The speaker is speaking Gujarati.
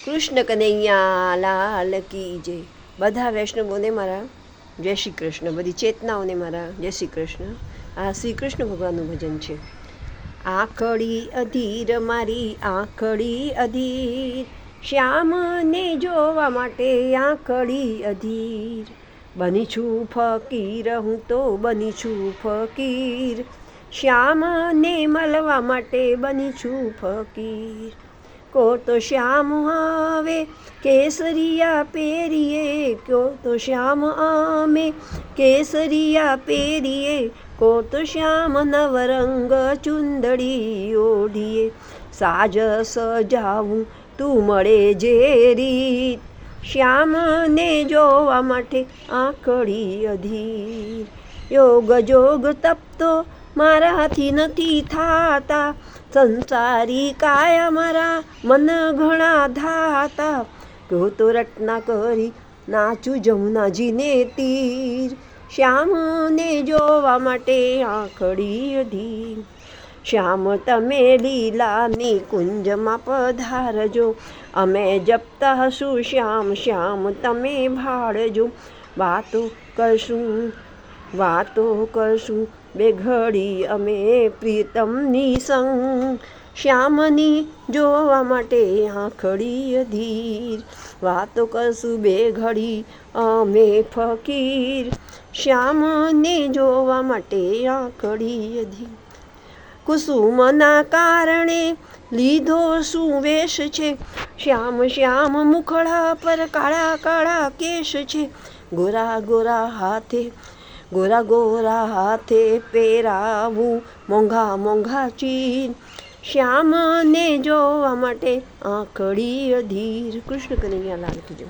કૃષ્ણ કનૈયા લાલ કી જય. બધા વૈષ્ણવોને મારા જય શ્રી કૃષ્ણ, બધી ચેતનાઓને મારા જય શ્રી કૃષ્ણ. આ શ્રી કૃષ્ણ ભગવાનનું ભજન છે. આંખડી અધીર મારી આંખડી અધીર, શ્યામને જોવા માટે આંખડી અધીર. બની છું ફકીર, હું તો બની છું ફકીર, શ્યામને મળવા માટે બની છું ફકીર. કો તો શ્યામ આવે કેસરિયા પહેરીએ, કો તો શ્યામ અમે કેસરિયા પહેરીએ, કો તો શ્યામ નવરંગ ચુંદડી ઓઢીએ. સાજ સજાવું તું મળે જે રીત, શ્યામને જોવા માટે આંખડી અધીર. યોગ જોગ તપતો મારાથી નથી થાતા, સંસારી કાયા મારા મન ઘણા ધાતા. કહો તો રટના કરી નાચું જમુનાજીને તીર, શ્યામને જોવા માટે આંખડી અધીર. શ્યામ તમે લીલાની કુંજમાં પધારજો, અમે જપતા હશું શ્યામ શ્યામ તમે ભાળજો. વાતો કરશું બે ઘડી અમે પ્રીતમની સંગ, શ્યામની જોવા માટે આંખડી અધીર. વાતો કરશું બે ઘડી અમે ફકીર, શ્યામને જોવા માટે આંખડી અધીર. કુસુમના કારણે લીધો શું વેશ છે, શ્યામ શ્યામ મુખડા પર કાળા કાળા કેશ છે. ગોરા ગોરા હાથે પહેરાવું મોંઘા મોંઘા ચીર, શ્યામને જોવા માટે આંખડી અધીર. કૃષ્ણ કનૈયા લાલ કી જય.